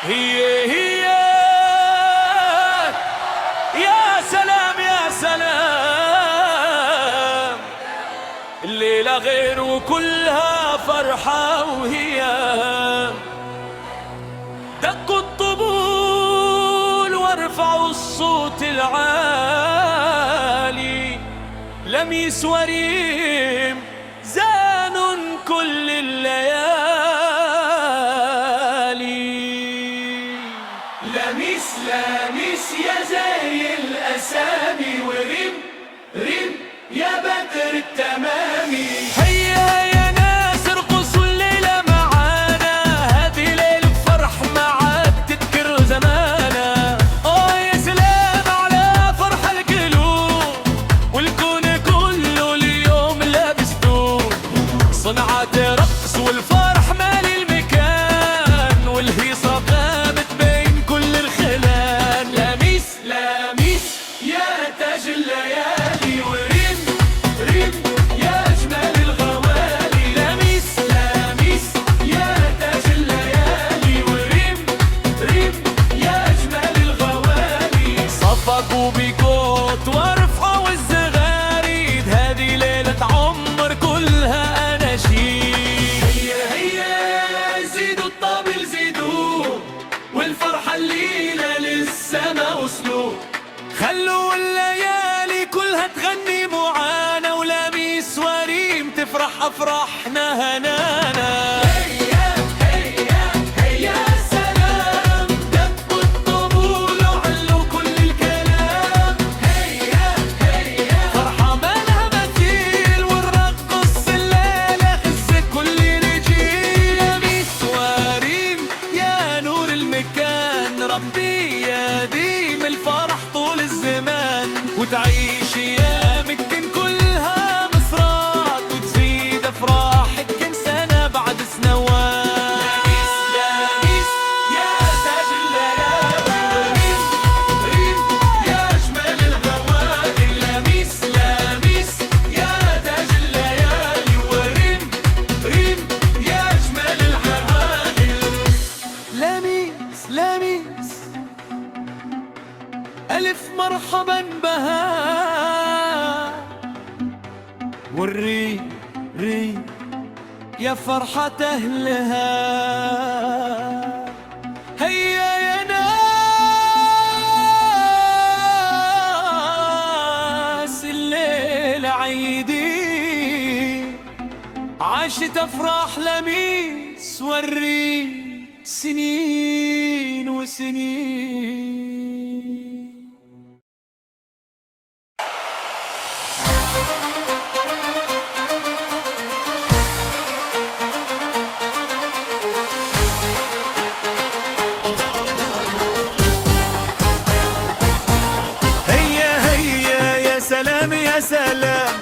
هي يا سلام يا سلام، الليلة غير وكلها فرحة، وهي دقوا الطبول وارفعوا الصوت العالي، لميس وريم زان كل الليالي. لميس لميس يا زي الأسامي، وريم ريم يا بدر التمامي. هيا يا ناس ارقصوا الليلة معانا، هذه ليلة فرح ما عاد تذكر زمانا. يا سلام على فرح القلوب، والكون كله اليوم لابس ثوب، صنعت رقص والفرح مالي المكان، والهيصة قامت بين كل الخلان. لميس لميس يا تاج الليالي، وريم ريم يا أجمل الغوالي. لميس لميس يا تاج الليالي، وريم ريم يا أجمل الغوالي. صفقوا بكوت وارفعوا الزغاريد، هذه ليلة عمر كلها أناشيد. هيا زيدوا الطبل زيدوا، والفرحة الليلة للسما وصلوا، خلوا الليالي كلها تغني معانا، ولميس وريم تفرح أفراحنا هنانا. هيا هيا هيا سلام، دقوا الطبول وعلوا كل الكلام. هيا هيا فرحة ما لها مثيل، ونرقص الليلة خزت كل رجيل. لميس وريم يا نور المكان، ربي يديم الفرح طول الزمان، وتعيش ايامك كلها مسرات، وتزيد افراحك كل سنة بعد سنوات. لميس يا تاج الليالي، وريم ريم يا اجمل الغوالي. لميس لميس يا تاج الليالي، وريم ريم يا اجمل الغوالي. لميس لميس ألف مرحبا بها، والري ري يا فرحة أهلها. هيا يا ناس الليلة عيدي، عاشت أفراح لميس والري سنين وسنين. يا سلام يا سلام،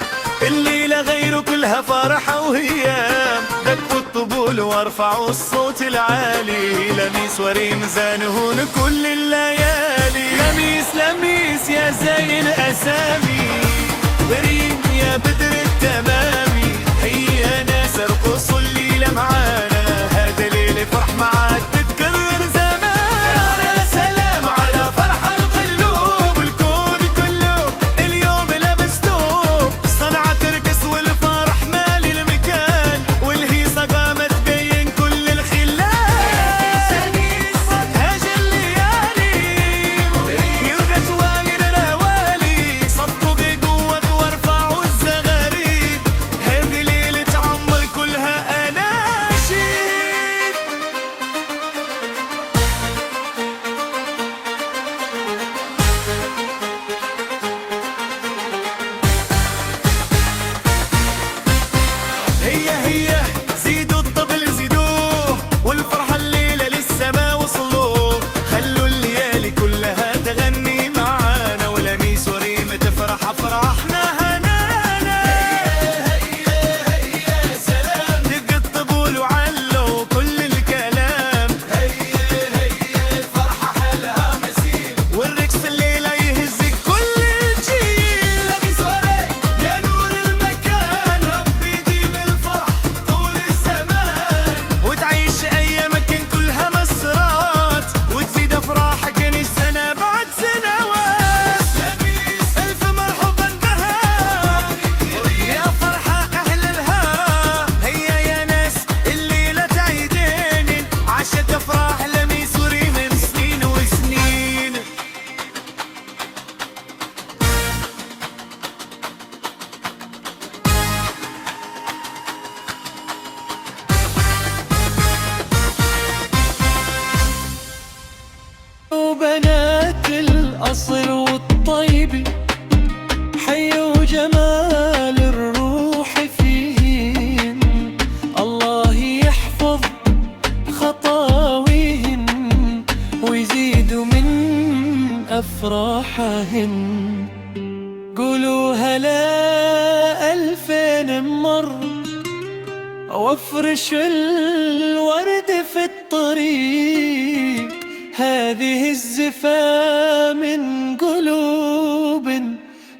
الليلة غير كلها فرحة وهيام، دقوا الطبول وارفعوا الصوت العالي، لميس وريم زانهون كل الليالي. لميس لميس يا زي الأسامي، وريم يا بدر التمامي. هيا ناس ارقصوا الليلة معانا، هذا ليلة فرح ما عاد تتكرر زمان. يا سلام على فرح القلوب، والكون كله اليوم لابس ثوب، صنعة ترقص والفرح مالي المكان، والهيصة قامت بين كل الخلان. تاج الليالي يبقى جواير الاوالي، صفقوا بقوة وارفعوا الزغاريد، هذه ليلة عمر كلها أناشيد. عاشت أفراح لميس وريم سنين وسنين. وبنات الأصل والطيب حيوا جمال الروح فيهن، الله يحفظ خطاويهن ويزيد من أفراحهن. قولوا هلا ألفين مر وافرش الورد في الطريق، هذه الزفا من قلوب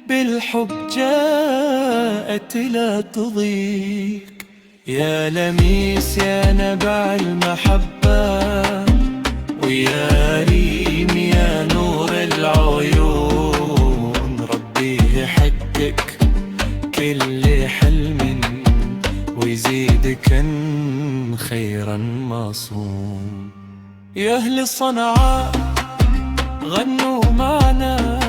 بالحب جاءت لا تضيق. يا لميس يا نبع المحبة، ويا ريم يا نور العيون، ربي يحقق كل حلم ويزيدك خيرا مصون. يا أهل صنعاء غنوا معنا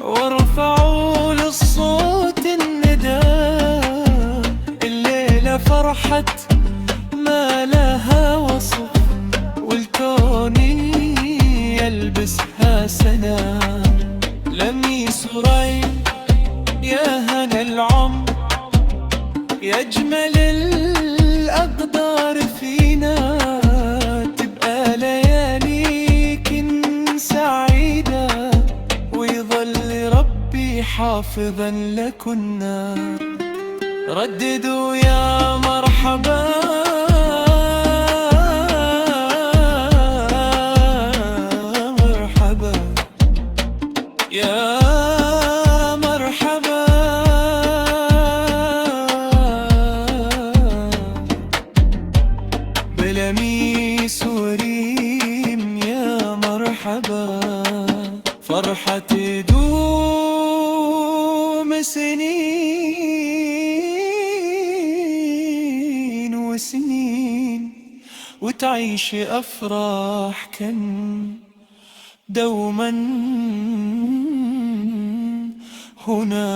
وارفعوا للصوت النداء، الليلة فرحة ما لها وصف والكون يلبسها سنا. لميس وريم يا هنا العمر، يا أجمل الأقدار فينا، تبقى لياليك سعيدة ويظل ربي حافظا لكنا. رددوا يا مرحبا مرحبا يا مرحبا بلميس وريم، يا مرحبا فرحة تدوم سنين وسنين وتعيش أفراح كن دوما هنا.